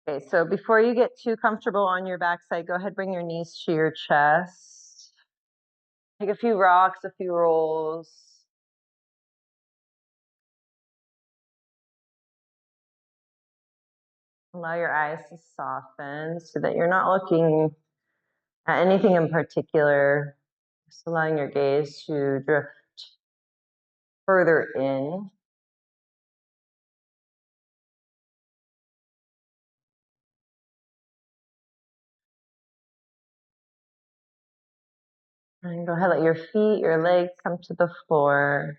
Okay, so before you get too comfortable on your backside, go ahead, bring your knees to your chest. Take a few rocks, a few rolls. Allow your eyes to soften so that you're not looking at anything in particular. Just allowing your gaze to drift further in. And go ahead, let your feet, your legs come to the floor.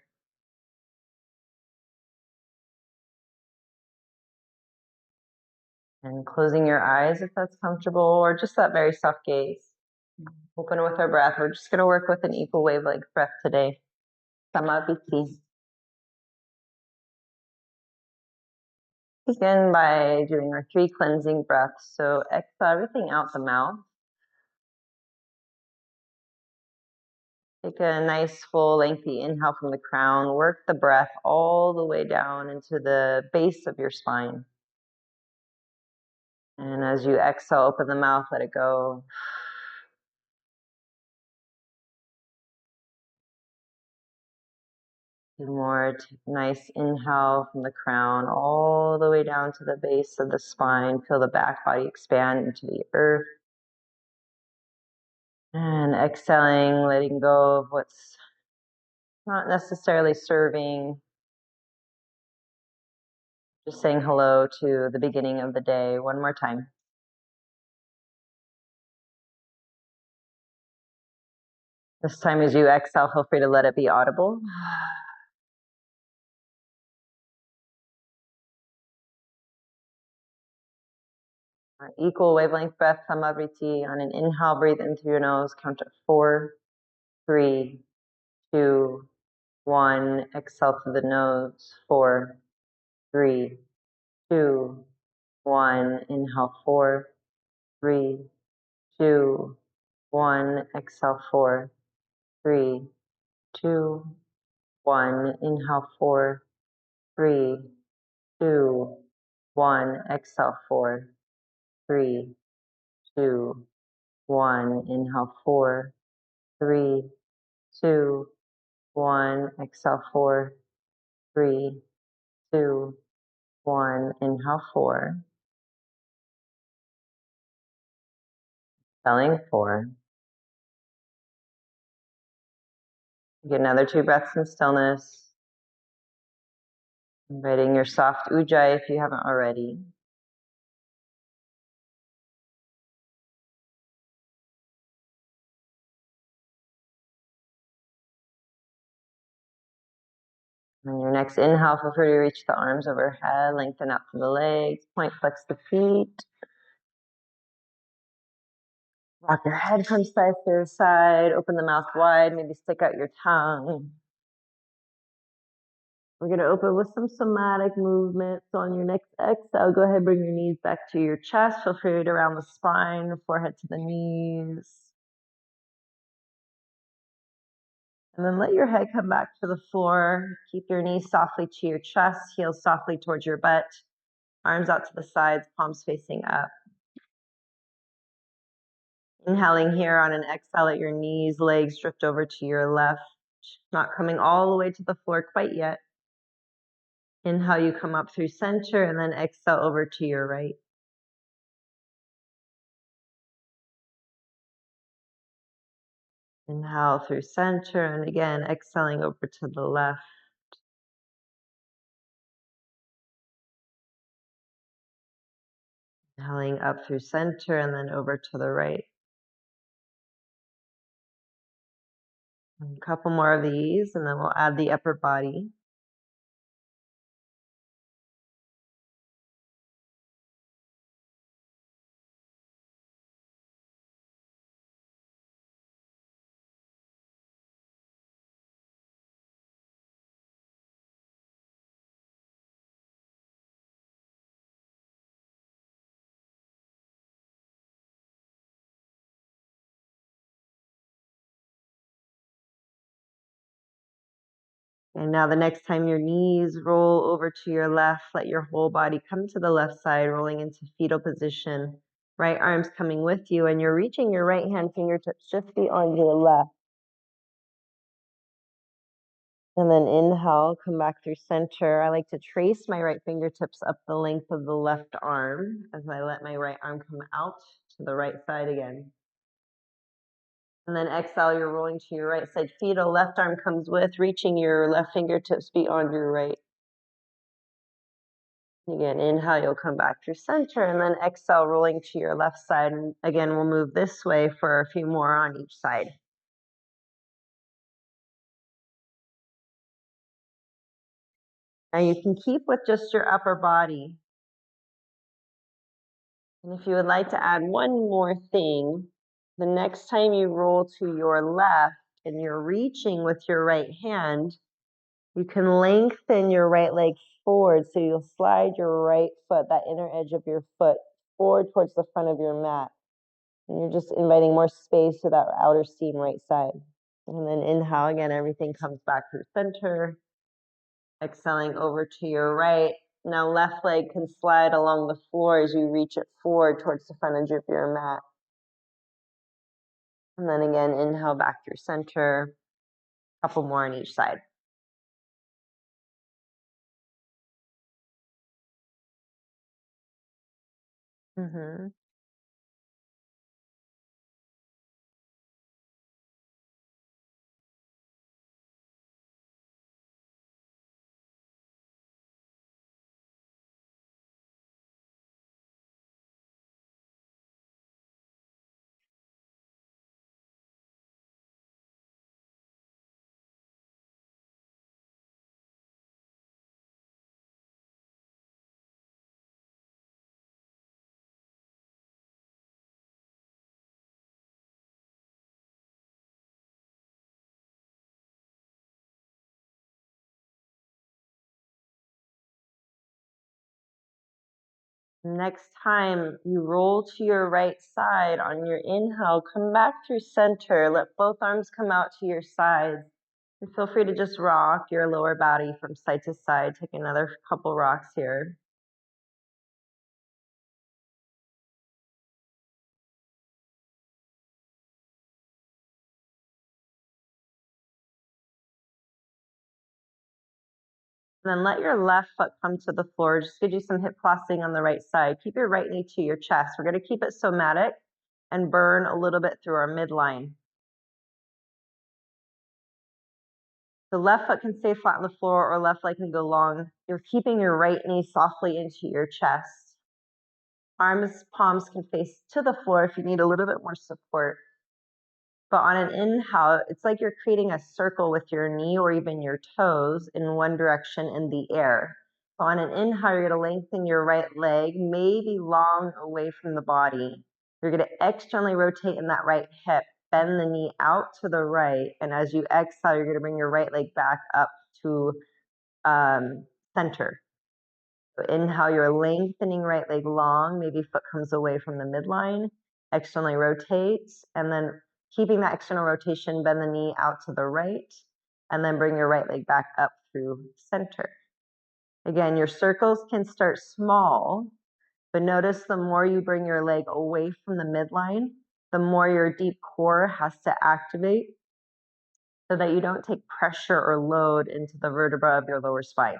And closing your eyes if that's comfortable, or just that very soft gaze. Open with our breath. We're just going to work with an equal wavelength breath today. Samaviti. Begin by doing our 3 cleansing breaths. So exhale everything out the mouth. Take a nice full lengthy inhale from the crown. Work the breath all the way down into the base of your spine. And as you exhale, open the mouth, let it go. Two more. Nice inhale from the crown all the way down to the base of the spine. Feel the back body expand into the earth. And exhaling, letting go of what's not necessarily serving. Just saying hello to the beginning of the day one more time. This time as you exhale, feel free to let it be audible. Equal wavelength breath, Samavriti. On an inhale, breathe in through your nose, count at 4, 3, 2, 1. Exhale through the nose, 4, 3, 2, 1. Inhale, 4, 3, 2, 1. Exhale, 4, 3, 2, 1. Inhale, 4, 3, 2, 1. Exhale, 4, 3, 2, 1. Inhale, 4, 3, 2, 1. Exhale, 4, 3, 2, 1. Inhale, 4. Exhaling, 4. Get another 2 breaths in stillness. Inviting your soft ujjayi if you haven't already. On your next inhale, feel free to reach the arms overhead, lengthen out through the legs, point flex the feet. Rock your head from side to side, open the mouth wide, maybe stick out your tongue. We're going to open with some somatic movement. So on your next exhale, go ahead, bring your knees back to your chest. Feel free to round the spine, forehead to the knees. And then let your head come back to the floor. Keep your knees softly to your chest, heels softly towards your butt, arms out to the sides, palms facing up. Inhaling here on an exhale, let your knees, legs drift over to your left, not coming all the way to the floor quite yet. Inhale, you come up through center, and then exhale over to your right. Inhale through center, and again, exhaling over to the left. Inhaling up through center, and then over to the right. And a couple more of these, and then we'll add the upper body. And now the next time your knees roll over to your left, let your whole body come to the left side, rolling into fetal position. Right arm's coming with you, and you're reaching your right hand fingertips just beyond your left. And then inhale, come back through center. I like to trace my right fingertips up the length of the left arm as I let my right arm come out to the right side again. And then exhale, you're rolling to your right side fetal. Left arm comes with, reaching your left fingertips beyond your right. Again, inhale, you'll come back through center, and then exhale, rolling to your left side. And again, we'll move this way for a few more on each side. Now you can keep with just your upper body. And if you would like to add one more thing, the next time you roll to your left and you're reaching with your right hand, you can lengthen your right leg forward. So you'll slide your right foot, that inner edge of your foot, forward towards the front of your mat. And you're just inviting more space to that outer seam right side. And then inhale again, everything comes back through center. Exhaling over to your right. Now left leg can slide along the floor as you reach it forward towards the front edge of your mat. And then again, inhale back through center. A couple more on each side. Mm-hmm. Next time you roll to your right side on your inhale, come back through center. Let both arms come out to your sides. And feel free to just rock your lower body from side to side. Take another couple rocks here. And then let your left foot come to the floor. Just gonna do some hip flossing on the right side. Keep your right knee to your chest. We're gonna keep it somatic and burn a little bit through our midline. The left foot can stay flat on the floor or left leg can go long. You're keeping your right knee softly into your chest. Arms, palms can face to the floor if you need a little bit more support. But on an inhale, it's like you're creating a circle with your knee or even your toes in one direction in the air. So on an inhale, you're going to lengthen your right leg, maybe long away from the body. You're going to externally rotate in that right hip, bend the knee out to the right. And as you exhale, you're going to bring your right leg back up to center. So inhale, you're lengthening right leg long, maybe foot comes away from the midline, externally rotates, and then keeping that external rotation, bend the knee out to the right, and then bring your right leg back up through center. Again, your circles can start small, but notice the more you bring your leg away from the midline, the more your deep core has to activate so that you don't take pressure or load into the vertebra of your lower spine.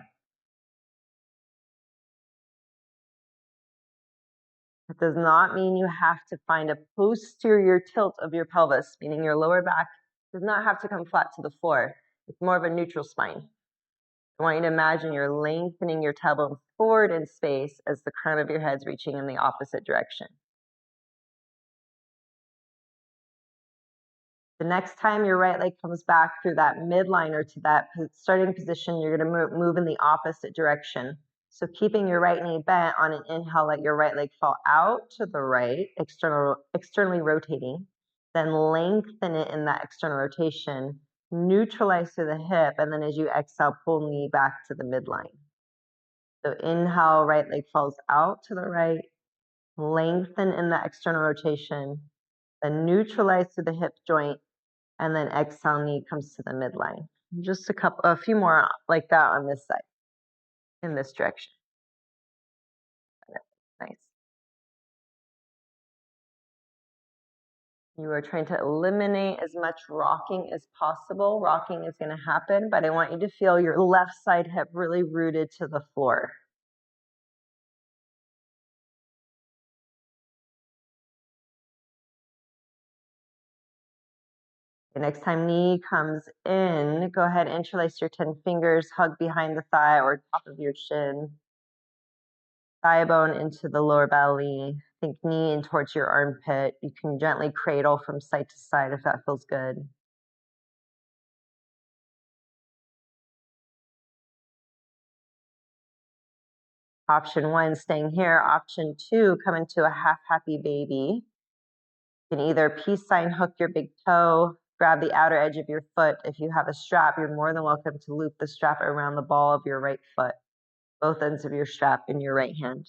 It does not mean you have to find a posterior tilt of your pelvis, meaning your lower back does not have to come flat to the floor. It's more of a neutral spine. I want you to imagine you're lengthening your tailbone forward in space as the crown of your head's reaching in the opposite direction. The next time your right leg comes back through that midline or to that starting position, you're going to move in the opposite direction. So keeping your right knee bent on an inhale, let your right leg fall out to the right, externally rotating. Then lengthen it in that external rotation, neutralize through the hip, and then as you exhale, pull knee back to the midline. So inhale, right leg falls out to the right, lengthen in the external rotation, then neutralize through the hip joint, and then exhale, knee comes to the midline. Just a few more like that on this side, in this direction. Nice. You are trying to eliminate as much rocking as possible. Rocking is going to happen, but I want you to feel your left side hip really rooted to the floor. The next time knee comes in, go ahead, interlace your 10 fingers, hug behind the thigh or top of your shin. Thigh bone into the lower belly. Think knee in towards your armpit. You can gently cradle from side to side if that feels good. Option 1, staying here. Option 2, come into a half happy baby. You can either peace sign hook your big toe, grab the outer edge of your foot. If you have a strap, you're more than welcome to loop the strap around the ball of your right foot, both ends of your strap in your right hand.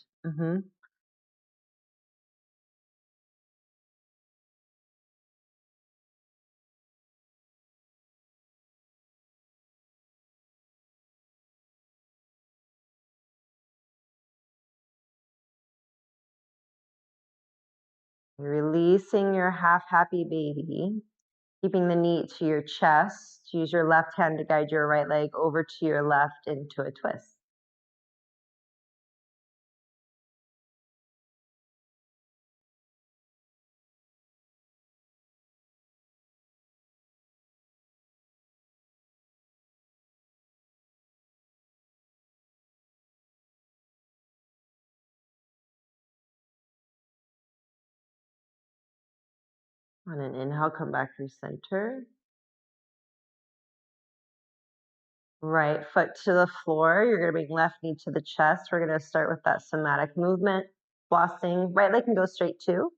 Releasing your half happy baby, keeping the knee to your chest. Use your left hand to guide your right leg over to your left into a twist. On an inhale, come back through center. Right foot to the floor. You're going to bring left knee to the chest. We're going to start with that somatic movement. Flossing. Right leg can go straight too,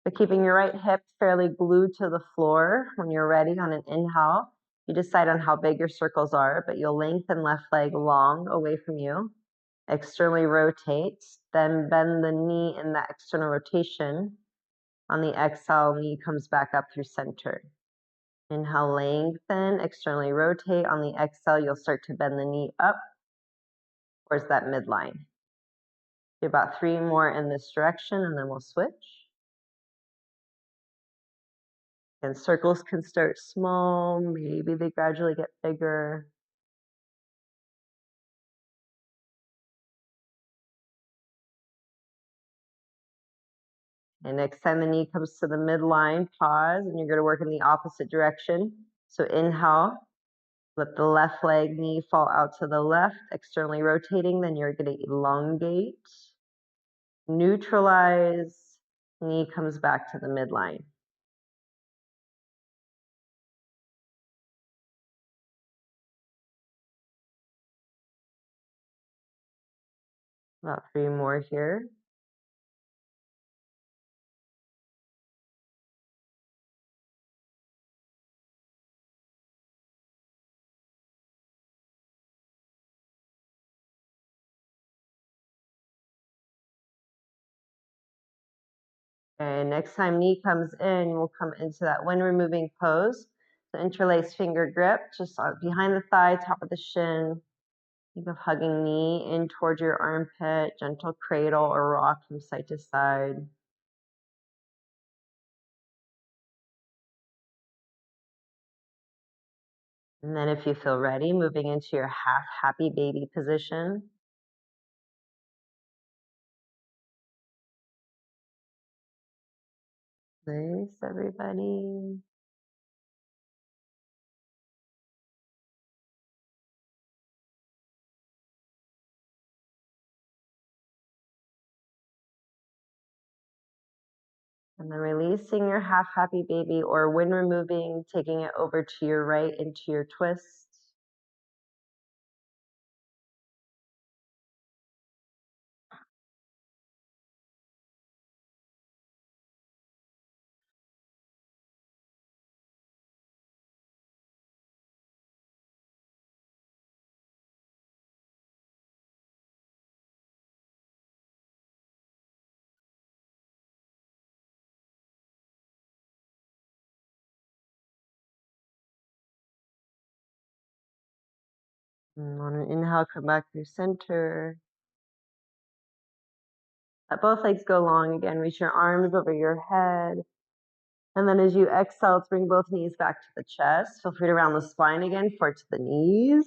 but keeping your right hip fairly glued to the floor. When you're ready on an inhale, you decide on how big your circles are, but you'll lengthen left leg long away from you. Externally rotate, then bend the knee in that external rotation. On the exhale, knee comes back up through center. Inhale, lengthen, externally rotate. On the exhale, you'll start to bend the knee up towards that midline. Do about 3 more in this direction, and then we'll switch. And circles can start small. Maybe they gradually get bigger. And next time the knee comes to the midline, pause, and you're going to work in the opposite direction. So inhale, let the left leg knee fall out to the left, externally rotating. Then you're going to elongate, neutralize, knee comes back to the midline. About 3 more here. And next time knee comes in, we'll come into that wind removing pose. So interlace finger grip, just behind the thigh, top of the shin. Think of hugging knee in towards your armpit, gentle cradle or rock from side to side. And then if you feel ready, moving into your half happy baby position. Nice, everybody. And then releasing your half happy baby or wind removing, taking it over to your right into your twist. And on an inhale, come back through center. Let both legs go long again. Reach your arms over your head. And then as you exhale, let's bring both knees back to the chest. Feel free to round the spine again, forward to the knees.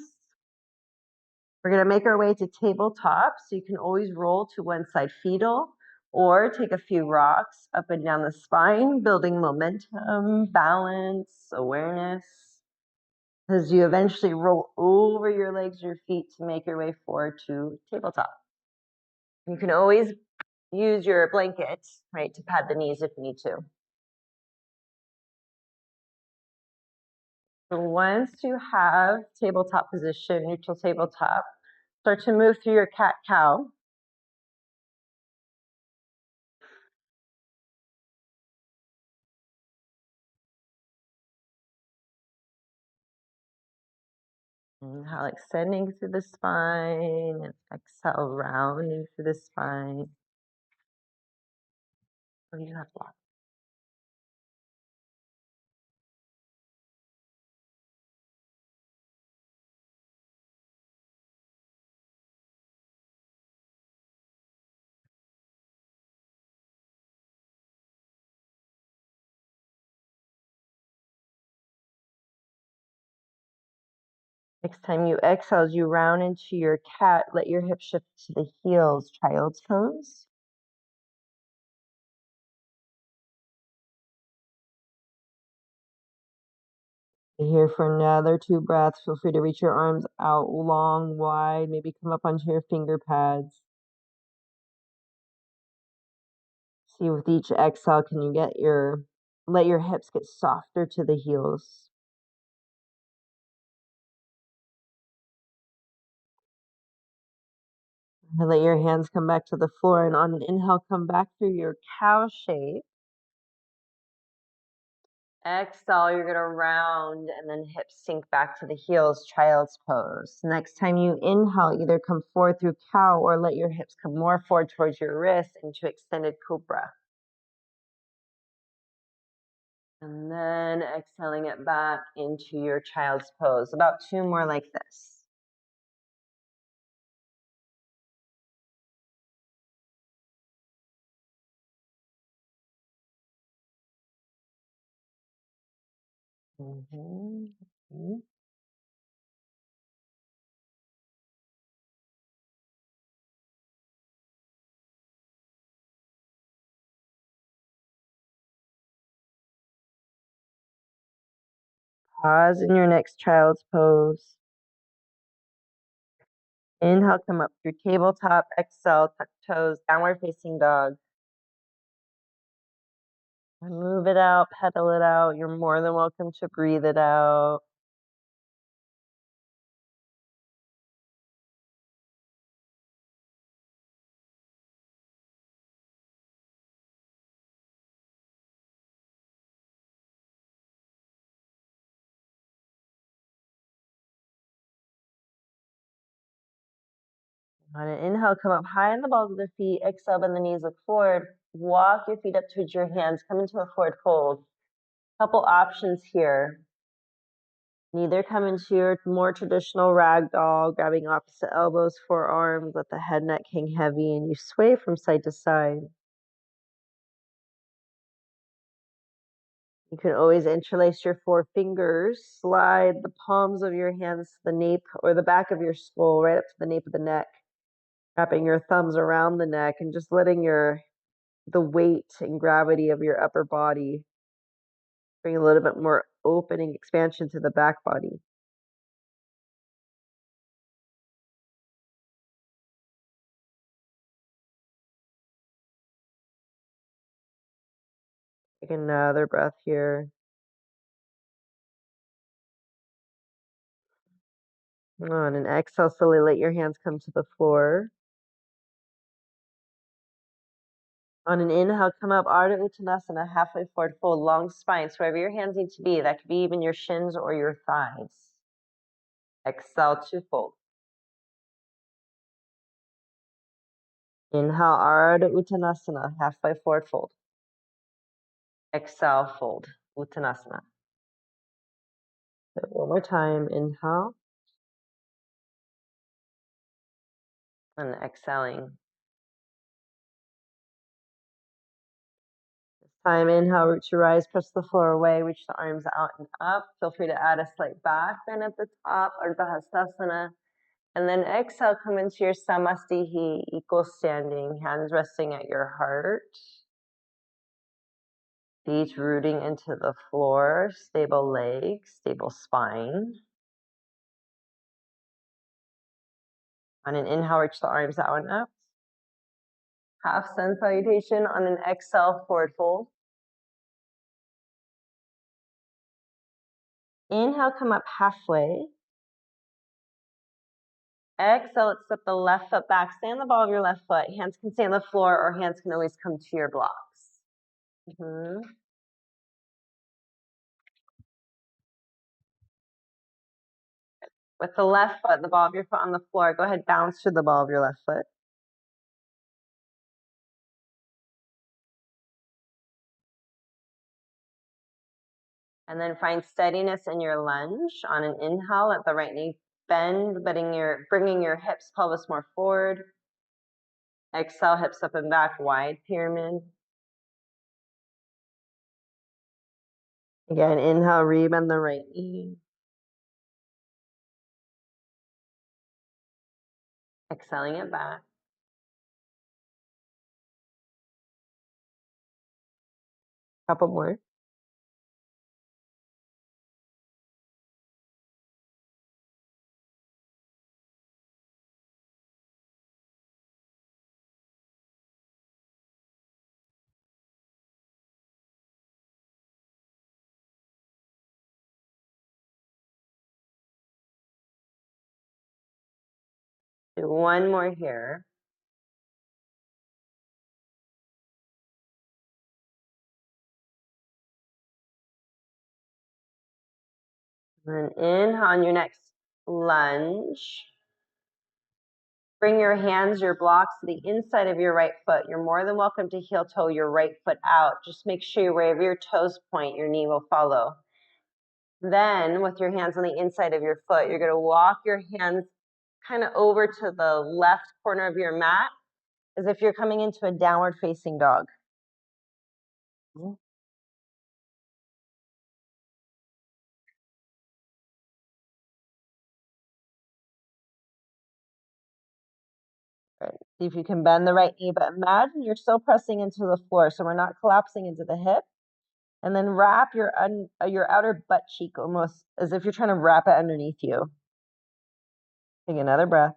We're going to make our way to tabletop. So you can always roll to one side fetal or take a few rocks up and down the spine, building momentum, balance, awareness. As you eventually roll over your legs, your feet to make your way forward to tabletop. You can always use your blanket, right, to pad the knees if you need to. So once you have tabletop position, neutral tabletop, start to move through your cat-cow. Inhale, extending through the spine, and exhale, rounding through the spine. Oh, you have lots. Next time you exhale, as you round into your cat, let your hips shift to the heels, child's pose. Here for another 2 breaths. Feel free to reach your arms out long, wide, maybe come up onto your finger pads. See, with each exhale, can you let your hips get softer to the heels. And let your hands come back to the floor, and on an inhale, come back through your cow shape. Exhale, you're gonna round and then hips sink back to the heels, child's pose. Next time you inhale, either come forward through cow or let your hips come more forward towards your wrists into extended cobra. And then exhaling it back into your child's pose. About 2 more like this. Mm-hmm. Pause in your next child's pose. Inhale, come up through tabletop. Exhale, tuck toes, downward facing dog. Move it out, pedal it out. You're more than welcome to breathe it out. On an inhale, come up high on the balls of the feet. Exhale, bend the knees, look forward. Walk your feet up towards your hands. Come into a forward fold. Couple options here. Either come into your more traditional ragdoll, grabbing opposite elbows, forearms, let the head, neck hang heavy, and you sway from side to side. You can always interlace your 4 fingers, slide the palms of your hands to the nape or the back of your skull, right up to the nape of the neck, wrapping your thumbs around the neck and just letting the weight and gravity of your upper body bring a little bit more opening expansion to the back body. Take another breath here. On an exhale, slowly let your hands come to the floor. On an inhale, come up, Ardha Uttanasana, halfway forward fold, long spine. So wherever your hands need to be, that could be even your shins or your thighs. Exhale to fold. Inhale, Ardha Uttanasana, halfway forward fold. Exhale, fold, Uttanasana. So one more time, inhale. And exhaling. This time, inhale, root to rise, press the floor away, reach the arms out and up. Feel free to add a slight back bend at the top, Ardha Hastasana. And then exhale, come into your Samastihi, equal standing, hands resting at your heart. Feet rooting into the floor, stable legs, stable spine. On an inhale, reach the arms out and up. Half sun salutation. On an exhale, forward fold. Inhale, come up halfway. Exhale, let's step the left foot back. Stay on the ball of your left foot. Hands can stay on the floor or hands can always come to your blocks. With the left foot, the ball of your foot on the floor, go ahead, bounce to the ball of your left foot. And then find steadiness in your lunge. On an inhale, let the right knee bend, bringing your hips, pelvis more forward. Exhale, hips up and back, wide pyramid. Again, inhale, rebend the right knee. Exhaling it back. Couple more. Do one more here. And then inhale on your next lunge. Bring your hands, your blocks to the inside of your right foot. You're more than welcome to heel toe your right foot out. Just make sure wherever your toes point, your knee will follow. Then with your hands on the inside of your foot, you're gonna walk your hands kind of over to the left corner of your mat as if you're coming into a downward facing dog. Right. See if you can bend the right knee, but imagine you're still pressing into the floor, so we're not collapsing into the hip. And then wrap your outer butt cheek almost as if you're trying to wrap it underneath you. Take another breath.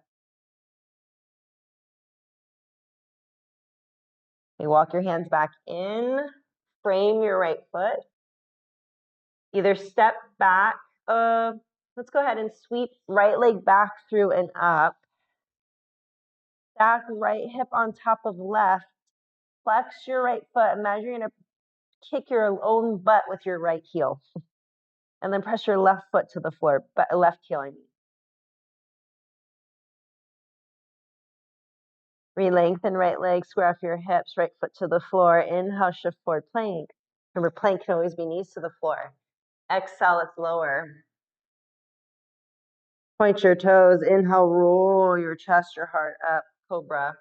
Okay, walk your hands back in. Frame your right foot. Either step back. Let's go ahead and sweep right leg back through and up. Stack right hip on top of left. Flex your right foot. Imagine you're going to kick your own butt with your right heel. And then press your left foot to the floor, but left heel, I mean. Re-lengthen right leg, square off your hips, right foot to the floor. Inhale, shift forward plank. Remember, plank can always be knees to the floor. Exhale, let's lower. Point your toes. Inhale, roll your chest, your heart up, cobra.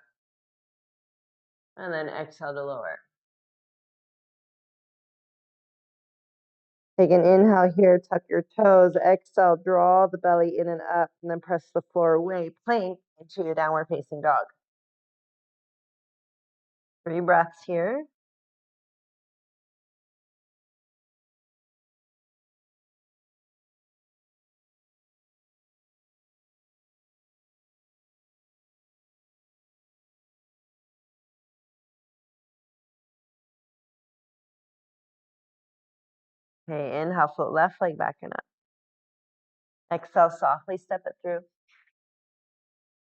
And then exhale to lower. Take an inhale here, tuck your toes. Exhale, draw the belly in and up, and then press the floor away. Plank into your downward facing dog. 3 breaths here. Okay, inhale, float left leg back and up. Exhale, softly step it through.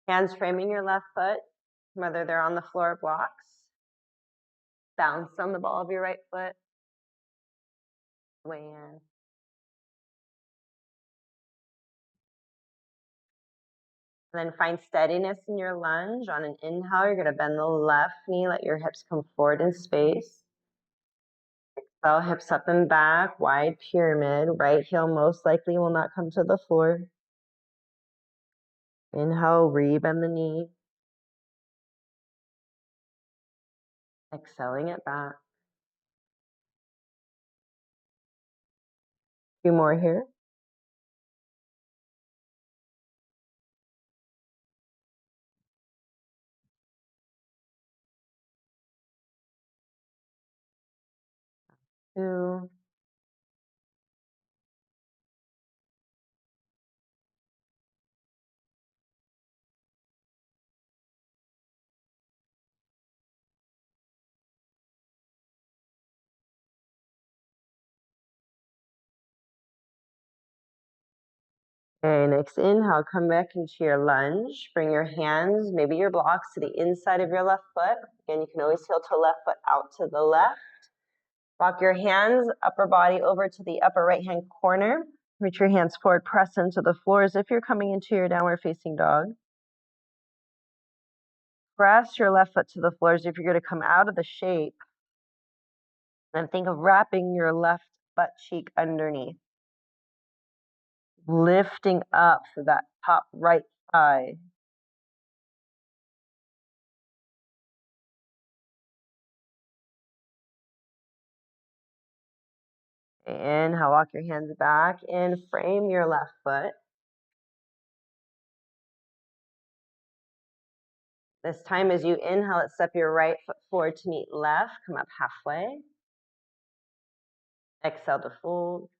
Hands framing your left foot, whether they're on the floor or blocks. Bounce on the ball of your right foot. Weigh in. And then find steadiness in your lunge. On an inhale, you're going to bend the left knee, let your hips come forward in space. Exhale, hips up and back, wide pyramid. Right heel most likely will not come to the floor. Inhale, rebend the knee. Exhaling it back. A few more here. Two. Okay, next inhale, come back into your lunge. Bring your hands, maybe your blocks, to the inside of your left foot. Again, you can always heel to left foot out to the left. Walk your hands, upper body over to the upper right-hand corner. Reach your hands forward, press into the floor as if you're coming into your downward facing dog. Press your left foot to the floor as if you're going to come out of the shape. And think of wrapping your left butt cheek underneath. Lifting up for that top right thigh. Inhale, walk your hands back and frame your left foot. This time as you inhale it, step your right foot forward to meet left, come up halfway. Exhale to fold.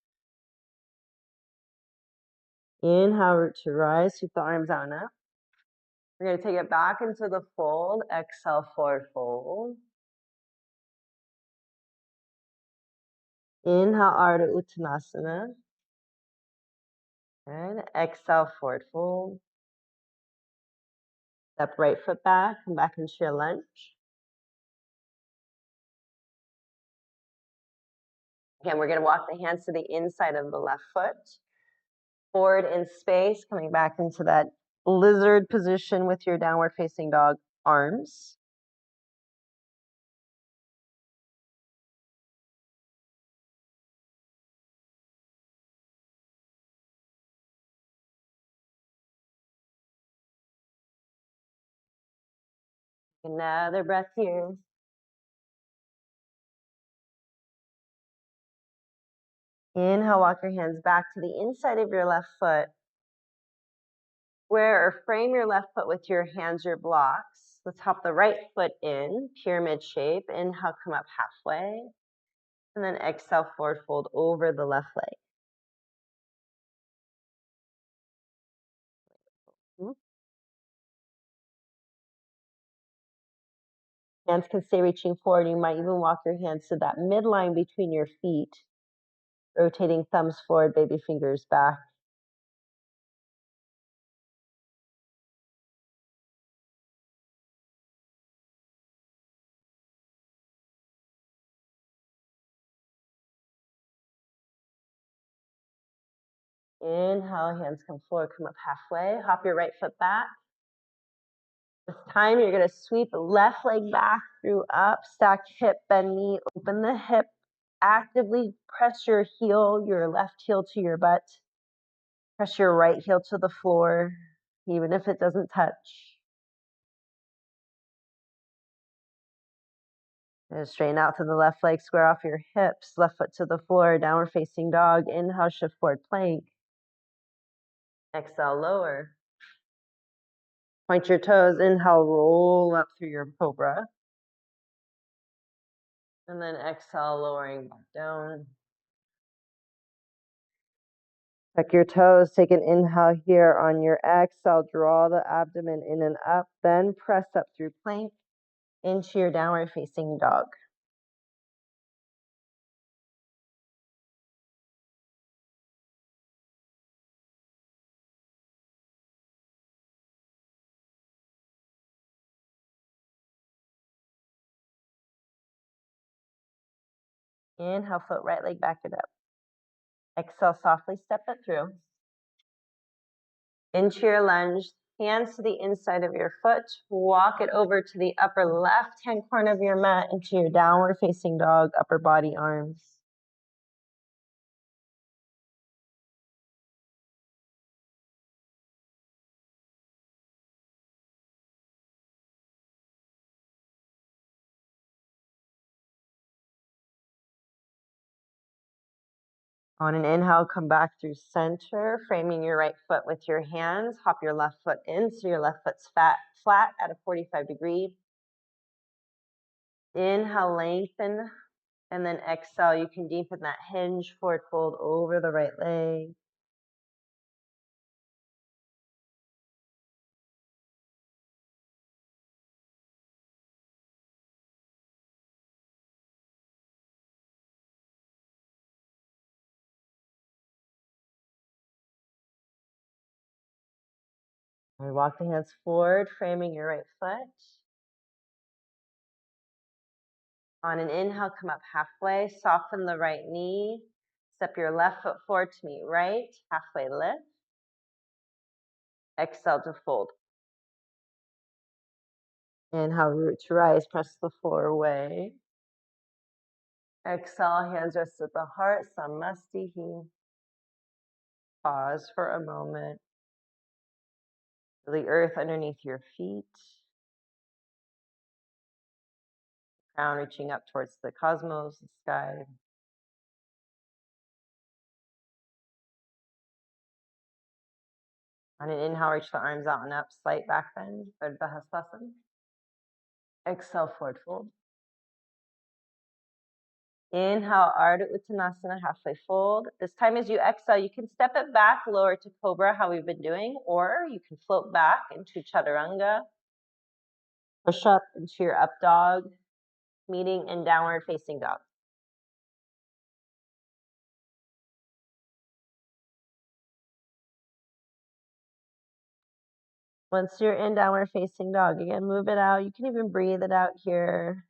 Inhale, root to rise, sweep the arms out and up. We're going to take it back into the fold. Exhale, forward fold. Inhale, Ardha Uttanasana. Good. Exhale, forward fold. Step right foot back, come back into your lunge. Again, we're going to walk the hands to the inside of the left foot. Forward in space, coming back into that lizard position with your downward facing dog arms. Another breath here. Inhale, walk your hands back to the inside of your left foot. Square or frame your left foot with your hands, your blocks. Let's hop the right foot in, pyramid shape. Inhale, come up halfway. And then exhale, forward fold over the left leg. Hands can stay reaching forward. You might even walk your hands to that midline between your feet. Rotating thumbs forward, baby fingers back. Inhale, hands come forward, come up halfway. Hop your right foot back. This time you're going to sweep left leg back through up, stacked hip, bend knee, open the hip. Actively press your heel, your left heel to your butt. Press your right heel to the floor, even if it doesn't touch. And straighten out to the left leg, square off your hips, left foot to the floor, downward facing dog. Inhale, shift forward plank. Exhale, lower. Point your toes, inhale, roll up through your cobra. And then exhale, lowering back down. Tuck your toes, take an inhale here. On your exhale, draw the abdomen in and up, then press up through plank into your downward facing dog. Inhale, foot right leg back it up. Exhale, softly step it through. Into your lunge, hands to the inside of your foot. Walk it over to the upper left-hand corner of your mat into your downward facing dog, upper body arms. On an inhale, come back through center, framing your right foot with your hands. Hop your left foot in so your left foot's flat at a 45-degree. Inhale, lengthen, and then exhale. You can deepen that hinge, forward fold over the right leg. And walk the hands forward, framing your right foot. On an inhale, come up halfway, soften the right knee. Step your left foot forward to meet right, halfway lift. Exhale to fold. Inhale, root to rise, press the floor away. Exhale, hands rest at the heart, Samasthihi. Pause for a moment. Feel the earth underneath your feet. Crown reaching up towards the cosmos, the sky. On an inhale, reach the arms out and up, slight back bend, Urdhva Hastasana. Exhale, forward fold. Inhale, Ardha Uttanasana, halfway fold. This time as you exhale, you can step it back, lower to Cobra, how we've been doing, or you can float back into Chaturanga. Push up into your up dog, meeting in downward facing dog. Once you're in downward facing dog, again, move it out. You can even breathe it out here.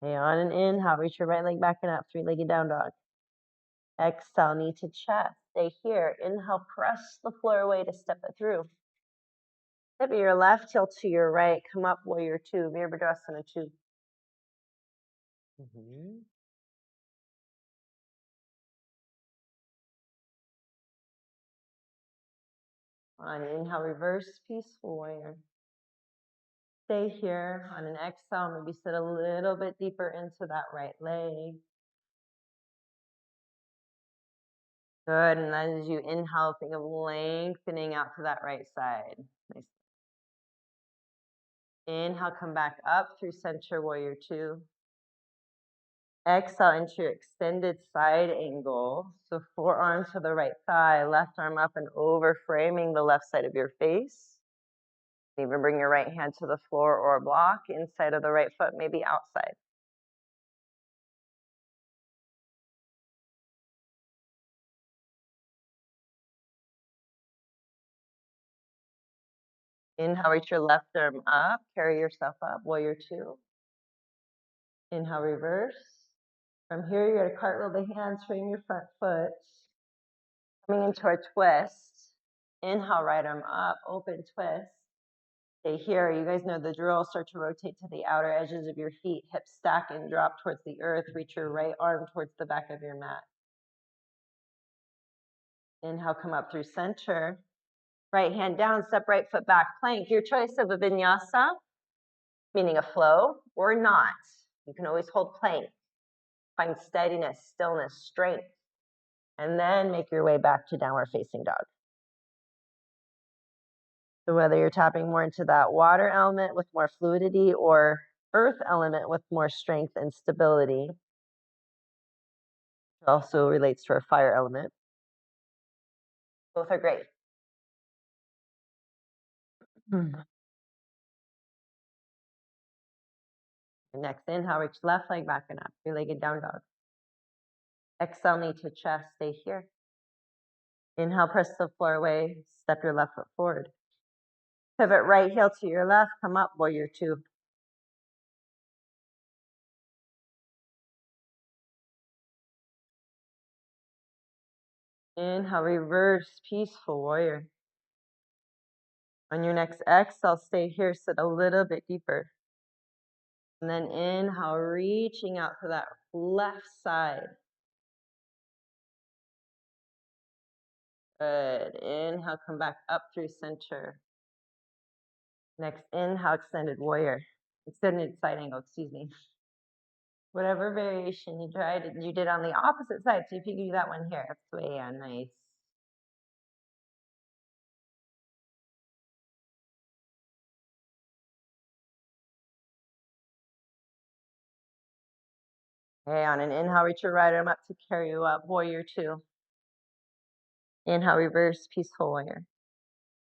Okay, on an inhale, reach your right leg back and up, three-legged down dog. Exhale, knee to chest. Stay here. Inhale, press the floor away to step it through. Step your left heel to your right. Come up, warrior two, Virabhadrasana 2. On inhale, reverse peaceful warrior. Stay here. On an exhale, maybe sit a little bit deeper into that right leg. Good, and then as you inhale, think of lengthening out to that right side. Nice. Inhale, come back up through center, warrior two. Exhale into your extended side angle. So forearm to the right thigh, left arm up and over, framing the left side of your face. Even bring your right hand to the floor or block, inside of the right foot, maybe outside. Inhale, reach your left arm up, carry yourself up, warrior two. Inhale, reverse. From here, you're gonna cartwheel the hands, frame your front foot. Coming into our twist. Inhale, right arm up, open twist. Stay here. You guys know the drill. Start to rotate to the outer edges of your feet. Hips stack and drop towards the earth. Reach your right arm towards the back of your mat. Inhale, come up through center. Right hand down, step right foot back, plank. Your choice of a vinyasa, meaning a flow, or not. You can always hold plank. Find steadiness, stillness, strength, and then make your way back to downward facing dog. So whether you're tapping more into that water element with more fluidity or earth element with more strength and stability, it also relates to our fire element. Both are great. Next, inhale, reach left leg back and up, three-legged down dog. Exhale, knee to chest, stay here. Inhale, press the floor away, step your left foot forward. Pivot right heel to your left, come up, warrior two. Inhale, reverse peaceful warrior. On your next exhale, stay here, sit a little bit deeper. And then inhale, reaching out to that left side. Good. Inhale, come back up through center. Next, inhale, extended warrior. Extended side angle, excuse me. Whatever variation you tried, you did on the opposite side. See if you can do that one here. That's way nice. Okay, on an inhale, reach your right arm up to carry you up. Warrior two. Inhale, reverse, peaceful warrior.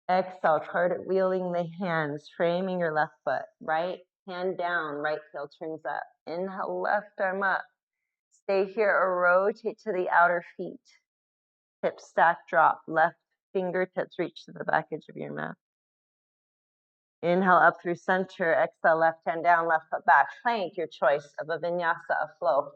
Exhale, cartwheeling the hands, framing your left foot. Right hand down, right heel turns up. Inhale, left arm up. Stay here or rotate to the outer feet. Hips stack, drop. Left fingertips reach to the back edge of your mat. Inhale up through center. Exhale, left hand down, left foot back. Plank, your choice of a vinyasa, a flow.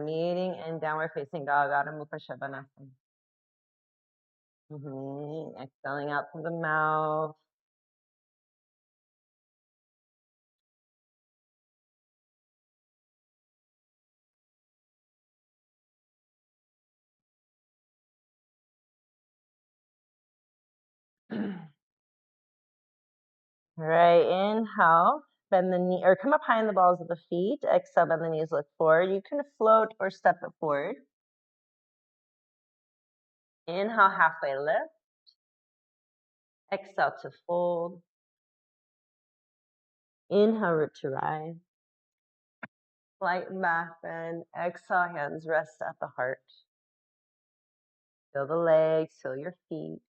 Meeting in downward facing dog, Adho Mukha Svanasana. Exhaling out through the mouth. All right, inhale, bend the knee, or come up high in the balls of the feet. Exhale, bend the knees, look forward. You can float or step it forward. Inhale, halfway lift. Exhale to fold. Inhale, root to rise. Light back bend. Exhale, hands rest at the heart. Feel the legs, feel your feet.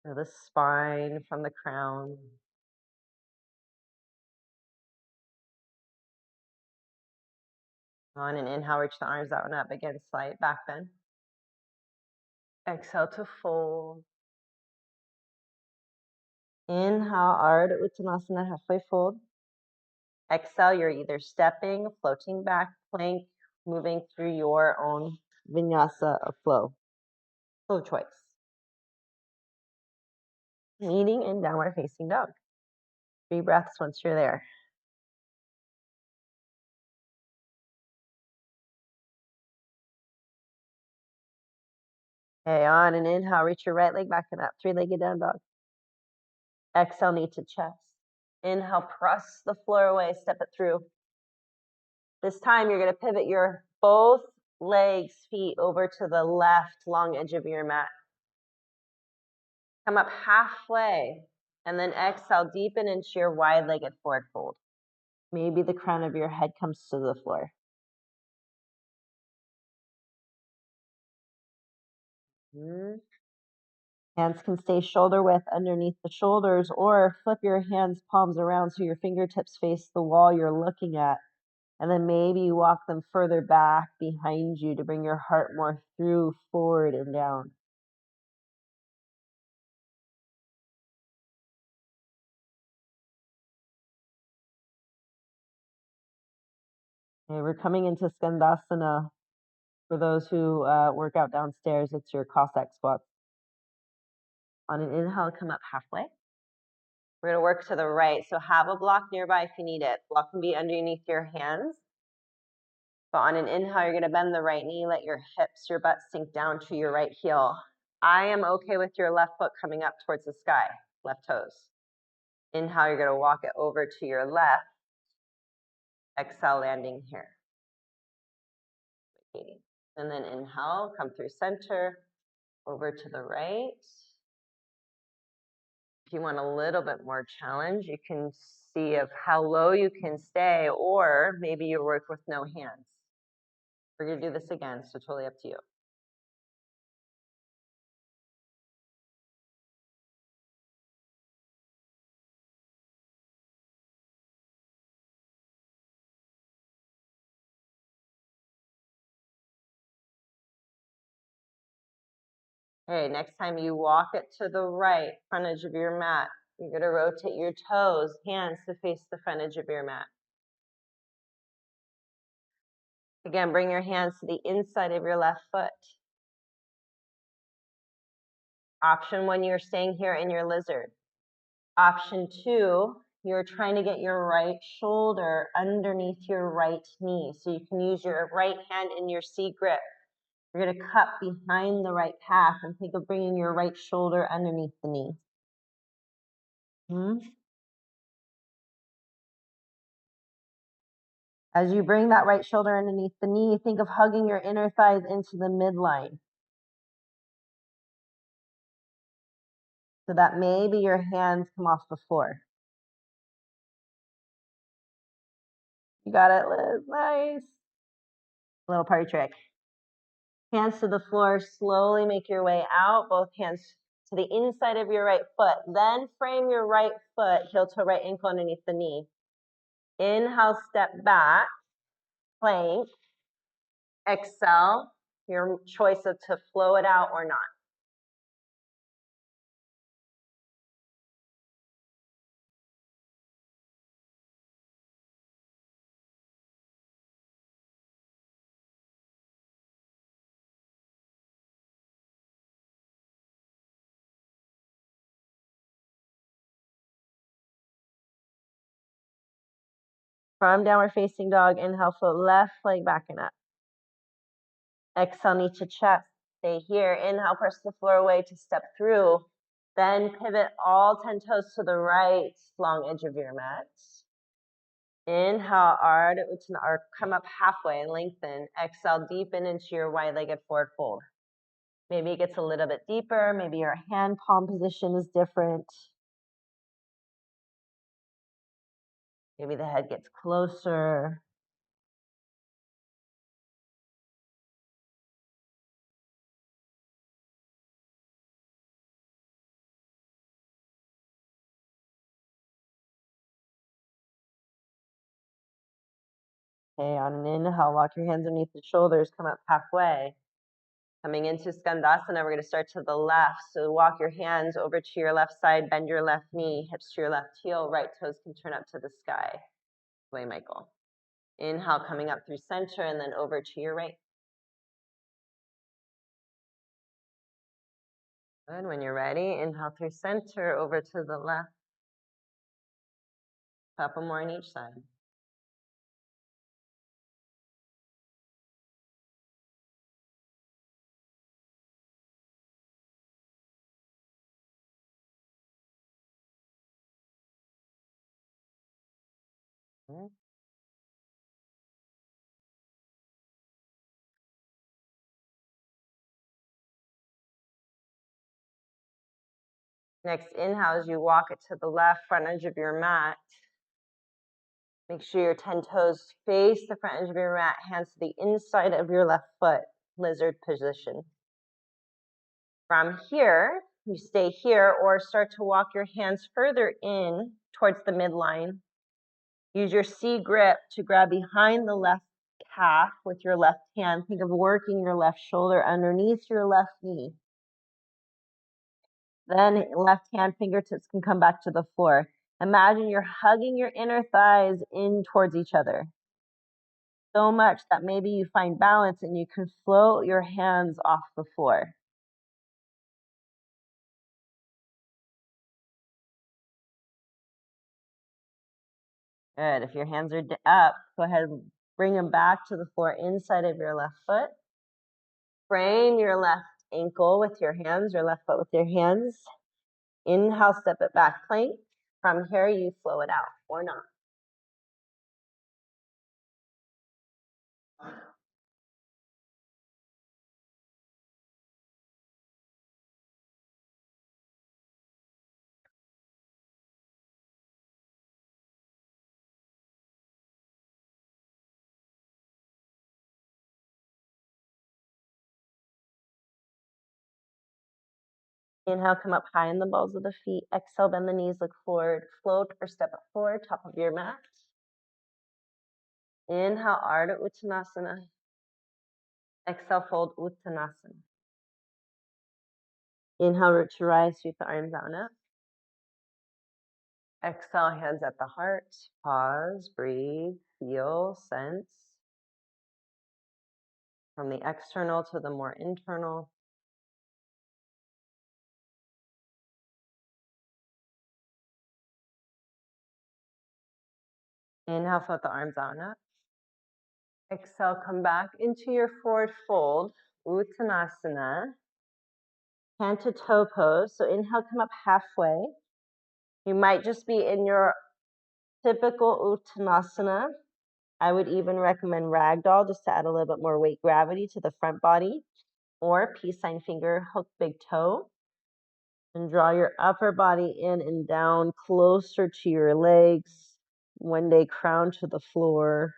Feel the spine from the crown. On an inhale, reach the arms out and up. Again, slight back bend. Exhale to fold. Inhale, Ardha Uttanasana, halfway fold. Exhale, you're either stepping, floating back, plank, moving through your own vinyasa of flow. Flow choice. Meeting in downward facing dog. 3 breaths once you're there. Okay, on an inhale, reach your right leg back and up. 3-legged down dog. Exhale, knee to chest. Inhale, press the floor away, step it through. This time you're going to pivot your both legs, feet over to the left long edge of your mat. Come up halfway and then exhale, deepen into your wide-legged forward fold. Maybe the crown of your head comes to the floor. Hands can stay shoulder width underneath the shoulders, or flip your hands palms around so your fingertips face the wall you're looking at. And then maybe you walk them further back behind you to bring your heart more through, forward, and down. Okay, we're coming into Skandasana. For those who work out downstairs, it's your Cossack squat. On an inhale, come up halfway. We're going to work to the right. So have a block nearby if you need it. Block can be underneath your hands. But on an inhale, you're going to bend the right knee, let your hips, your butt sink down to your right heel. I am okay with your left foot coming up towards the sky, left toes. Inhale, you're going to walk it over to your left. Exhale, landing here. And then inhale, come through center, over to the right. If you want a little bit more challenge, you can see of how low you can stay, or maybe you work with no hands. We're going to do this again, so totally up to you. Okay, next time you walk it to the right, front edge of your mat, you're going to rotate your toes, hands to face the front edge of your mat. Again, bring your hands to the inside of your left foot. Option 1, you're staying here in your lizard. Option 2, you're trying to get your right shoulder underneath your right knee. So you can use your right hand in your C grip. You're going to cup behind the right calf and think of bringing your right shoulder underneath the knee. As you bring that right shoulder underneath the knee, think of hugging your inner thighs into the midline. So that maybe your hands come off the floor. You got it, Liz. Nice. Little party trick. Hands to the floor, slowly make your way out, both hands to the inside of your right foot. Then frame your right foot, heel to right ankle underneath the knee. Inhale, step back, plank. Exhale, your choice of to flow it out or not. From downward facing dog, inhale, float left leg back and up. Exhale, knee to chest. Stay here. Inhale, press the floor away to step through. Then pivot all 10 toes to the right, long edge of your mat. Inhale, Ardha Uttanasana, or come up halfway and lengthen. Exhale, deepen into your wide-legged forward fold. Maybe it gets a little bit deeper. Maybe your hand palm position is different. Maybe the head gets closer. Okay, on an inhale, walk your hands underneath the shoulders, come up halfway. Coming into Skandasana, we're going to start to the left. So walk your hands over to your left side, bend your left knee, hips to your left heel, right toes can turn up to the sky. Way, Michael. Inhale, coming up through center and then over to your right. Good. When you're ready, inhale through center, over to the left. Couple more on each side. Okay. Next inhale, as you walk it to the left, front edge of your mat. Make sure your 10 toes face the front edge of your mat, hands to the inside of your left foot, lizard position. From here, you stay here or start to walk your hands further in towards the midline. Use your C grip to grab behind the left calf with your left hand. Think of working your left shoulder underneath your left knee. Then left hand fingertips can come back to the floor. Imagine you're hugging your inner thighs in towards each other. So much that maybe you find balance and you can float your hands off the floor. Good. If your hands are up, go ahead and bring them back to the floor inside of your left foot. Frame your left ankle with your hands, your left foot with your hands. Inhale, step it back, plank. From here, you flow it out or not. Inhale, come up high in the balls of the feet. Exhale, bend the knees, look forward. Float or step up forward, top of your mat. Inhale, Ardha Uttanasana. Exhale, fold Uttanasana. Inhale, root to rise, sweep the arms out and up. Exhale, hands at the heart. Pause, breathe, feel, sense. From the external to the more internal. Inhale, float the arms out and up. Exhale, come back into your forward fold, Uttanasana. Hand to toe pose. So inhale, come up halfway. You might just be in your typical Uttanasana. I would even recommend ragdoll just to add a little bit more weight gravity to the front body, or peace sign finger, hook big toe. And draw your upper body in and down closer to your legs. One day crown to the floor.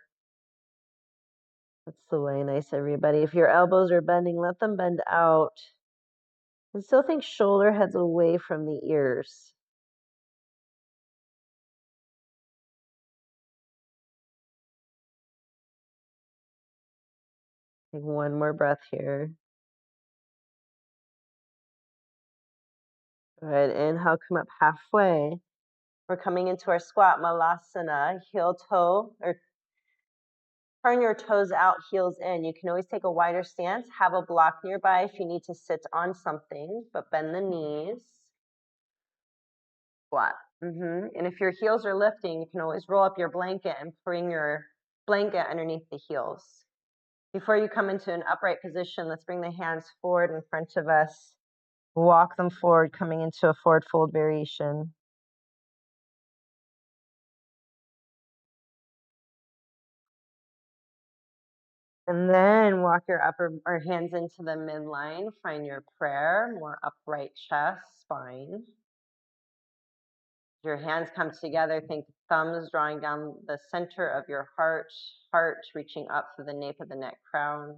That's the way. Nice, everybody. If your elbows are bending, let them bend out. And still think shoulder heads away from the ears. Take one more breath here. Good. Inhale, come up halfway. We're coming into our squat, Malasana, heel toe, or turn your toes out, heels in. You can always take a wider stance, have a block nearby if you need to sit on something, but bend the knees. Squat. And if your heels are lifting, you can always roll up your blanket and bring your blanket underneath the heels. Before you come into an upright position, let's bring the hands forward in front of us. Walk them forward, coming into a forward fold variation. And then walk your hands into the midline. Find your prayer, more upright chest, spine. Your hands come together. Think thumbs drawing down the center of your heart reaching up through the nape of the neck crown.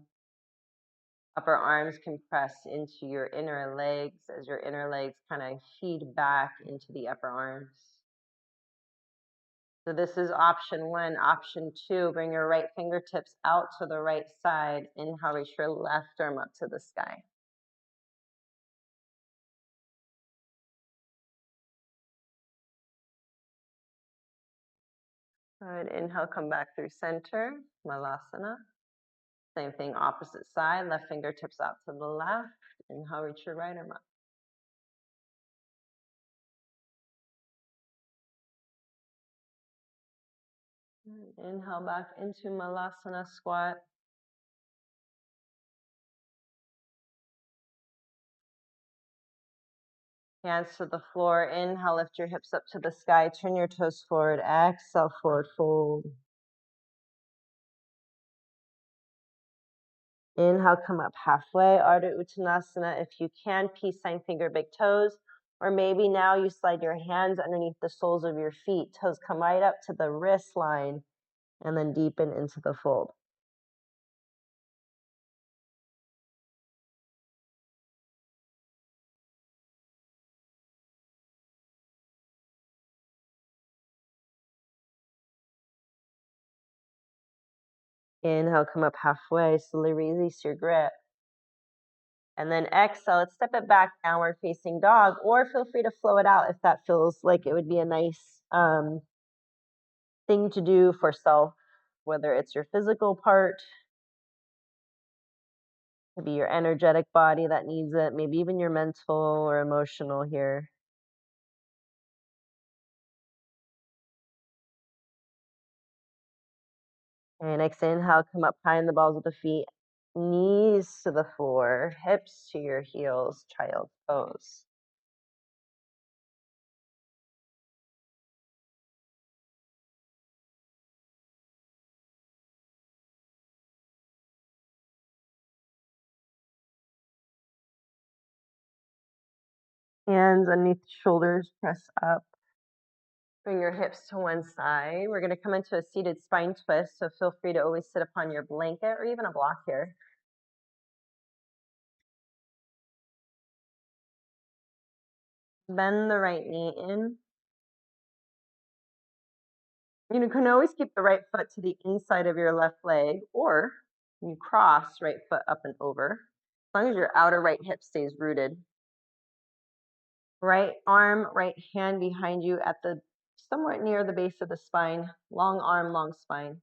Upper arms compress into your inner legs as your inner legs kind of feed back into the upper arms. So this is option one. Option two, bring your right fingertips out to the right side. Inhale, reach your left arm up to the sky. Good. Inhale, come back through center, Malasana. Same thing, opposite side, left fingertips out to the left. Inhale, reach your right arm up. Inhale back into Malasana squat. Hands to the floor. Inhale, lift your hips up to the sky. Turn your toes forward. Exhale, forward fold. Inhale, come up halfway. Ardha Uttanasana. If you can, peace sign, finger, big toes. Or maybe now you slide your hands underneath the soles of your feet. Toes come right up to the wrist line and then deepen into the fold. Inhale, come up halfway. Slowly release your grip. And then exhale, let's step it back, downward facing dog, or feel free to flow it out if that feels like it would be a nice thing to do for self, whether it's your physical part, maybe your energetic body that needs it, maybe even your mental or emotional here. And next inhale, come up high in the balls of the feet, knees to the floor, hips to your heels, child pose. Hands underneath the shoulders, press up. Bring your hips to one side. We're going to come into a seated spine twist, so feel free to always sit upon your blanket or even a block here. Bend the right knee in. You can always keep the right foot to the inside of your left leg, or you cross right foot up and over, as long as your outer right hip stays rooted. Right arm, right hand behind you at the somewhat near the base of the spine. Long arm, long spine.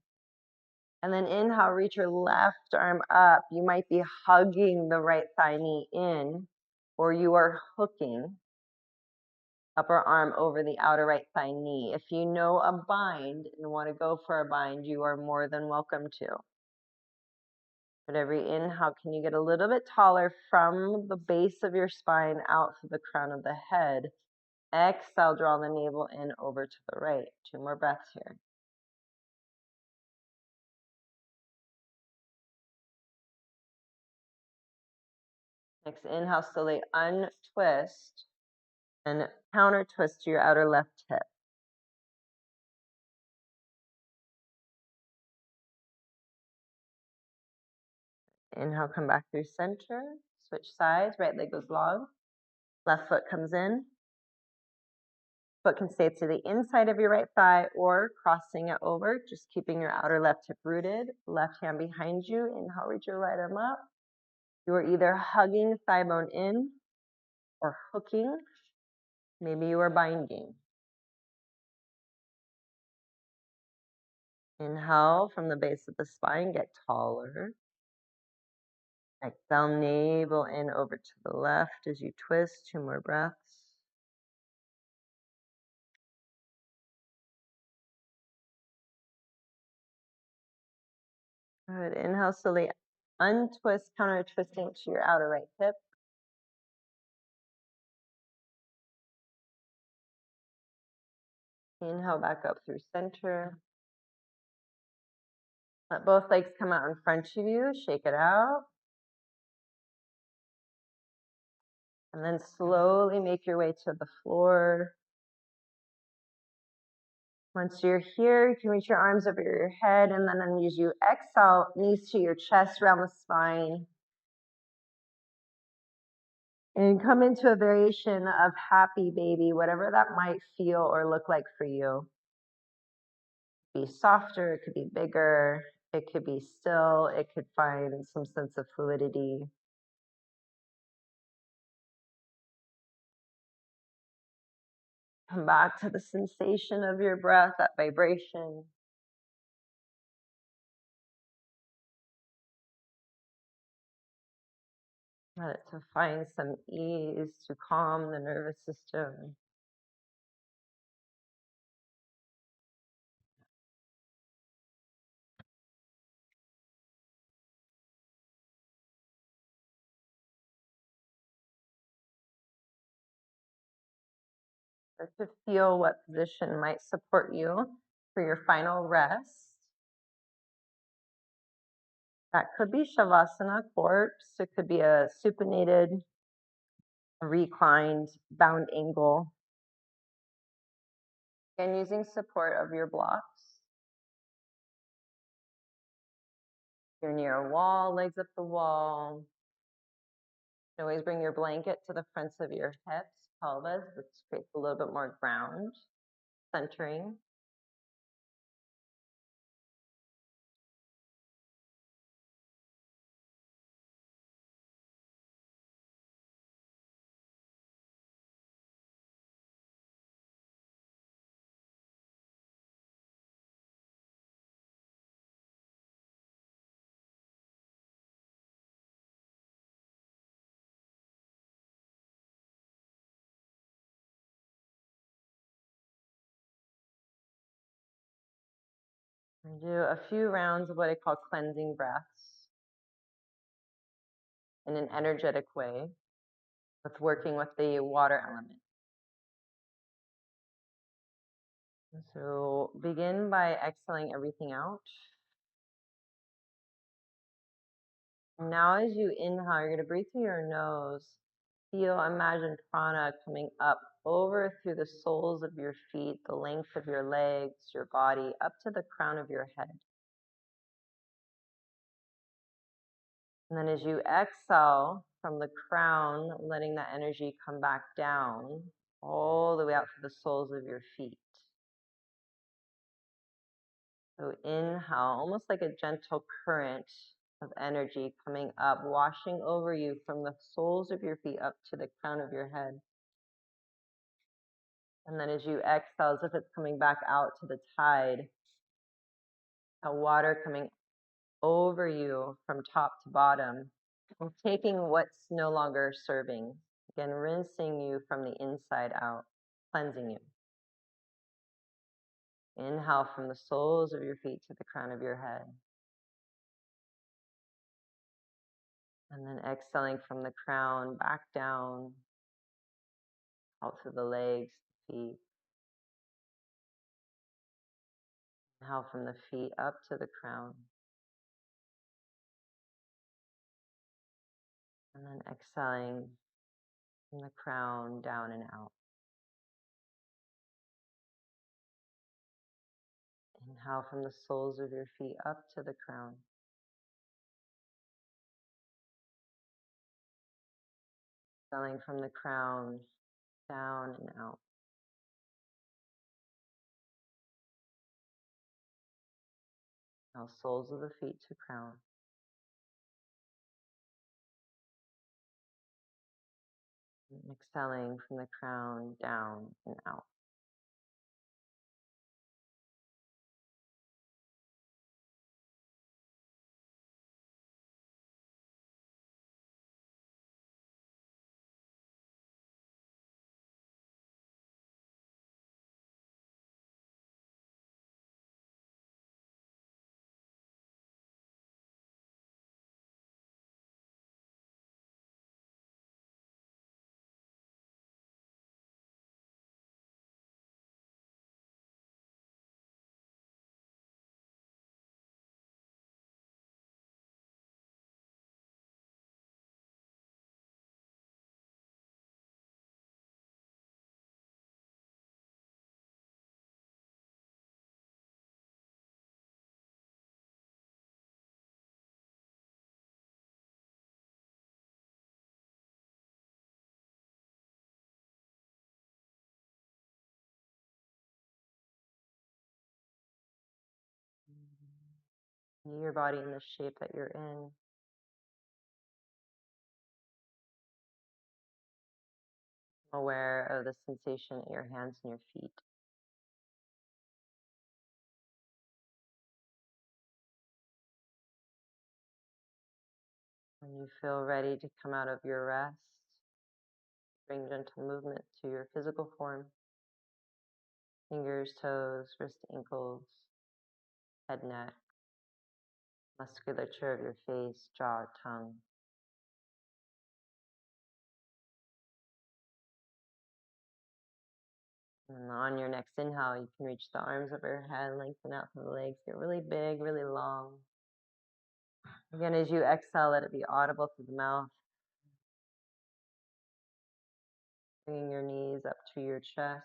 And then inhale, reach your left arm up. You might be hugging the right thigh knee in, or you are hooking. Upper arm over the outer right thigh knee. If you know a bind and want to go for a bind, you are more than welcome to. But every inhale, can you get a little bit taller from the base of your spine out to the crown of the head? Exhale, draw the navel in over to the right. 2 more breaths here. Next inhale, slowly untwist and counter twist to your outer left hip. Inhale, come back through center. Switch sides, right leg goes long. Left foot comes in. Foot can stay to the inside of your right thigh or crossing it over, just keeping your outer left hip rooted. Left hand behind you. Inhale, reach your right arm up. You are either hugging thigh bone in or hooking. Maybe you are binding. Inhale from the base of the spine, get taller. Exhale, navel in over to the left as you twist. 2 more breaths. Good. Inhale, slowly untwist, counter twisting to your outer right hip. Inhale back up through center. Let both legs come out in front of you. Shake it out. And then slowly make your way to the floor. Once you're here, you can reach your arms over your head, and then as you exhale, knees to your chest, around the spine. And come into a variation of happy baby, whatever that might feel or look like for you. It could be softer, it could be bigger, it could be still, it could find some sense of fluidity. Come back to the sensation of your breath, that vibration. Let it to find some ease, to calm the nervous system. Start to feel what position might support you for your final rest. That could be Shavasana, corpse. It could be a supinated, reclined, bound angle. And using support of your blocks. You're near a wall, legs up the wall. You can always bring your blanket to the fronts of your hips, pelvis, which creates a little bit more ground, centering. And do a few rounds of what I call cleansing breaths in an energetic way with working with the water element. So begin by exhaling everything out. Now as you inhale, you're going to breathe through your nose. Feel, imagine prana coming up over through the soles of your feet, the length of your legs, your body, up to the crown of your head. And then as you exhale from the crown, letting that energy come back down all the way out to the soles of your feet. So inhale, almost like a gentle current of energy coming up, washing over you from the soles of your feet up to the crown of your head. And then as you exhale, as if it's coming back out to the tide, a water coming over you from top to bottom, and taking what's no longer serving. Again, rinsing you from the inside out. cleansing you. Inhale from the soles of your feet to the crown of your head. And then exhaling from the crown back down, out through the legs, feet. Inhale from the feet up to the crown. And then exhaling from the crown down and out. Inhale from the soles of your feet up to the crown. Exhaling from the crown down and out. Now soles of the feet to crown. And exhaling from the crown down and out. Meet your body in the shape that you're in. Aware of the sensation in your hands and your feet. When you feel ready to come out of your rest, bring gentle movement to your physical form. Fingers, toes, wrist, ankles, head, neck, musculature of your face, jaw, tongue. And on your next inhale, you can reach the arms over your head, lengthen out from the legs, get really big, really long. Again, as you exhale, let it be audible through the mouth. Bringing your knees up to your chest.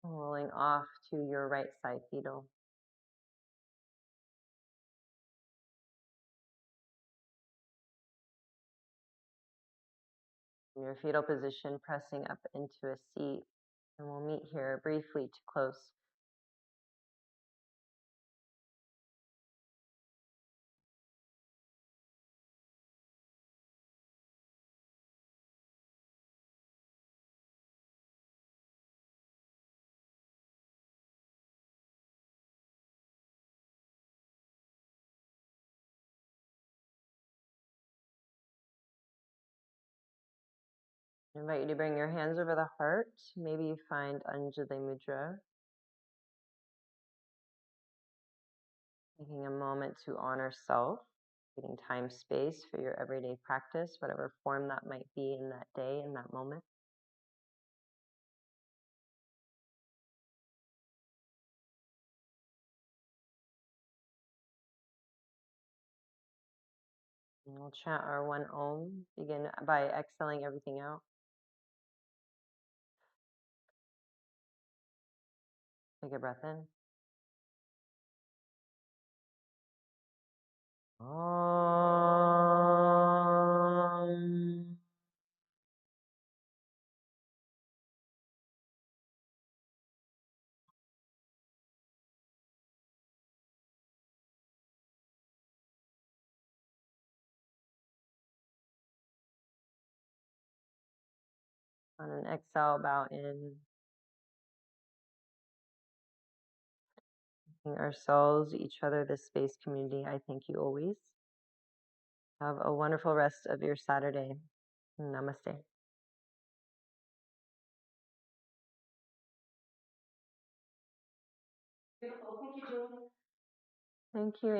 Rolling off to your right side fetal. In your fetal position, pressing up into a seat. And we'll meet here briefly to close. I invite you to bring your hands over the heart. Maybe you find Anjali Mudra. Taking a moment to honor self, giving time, space for your everyday practice, whatever form that might be in that day, in that moment. And we'll chant our one Om. Begin by exhaling everything out. Take a breath in. Om. On an exhale, bow in. Thanking ourselves, each other, this space, community. I thank you always. Have a wonderful rest of your Saturday. Namaste. Beautiful. Thank you, Julie. Thank you.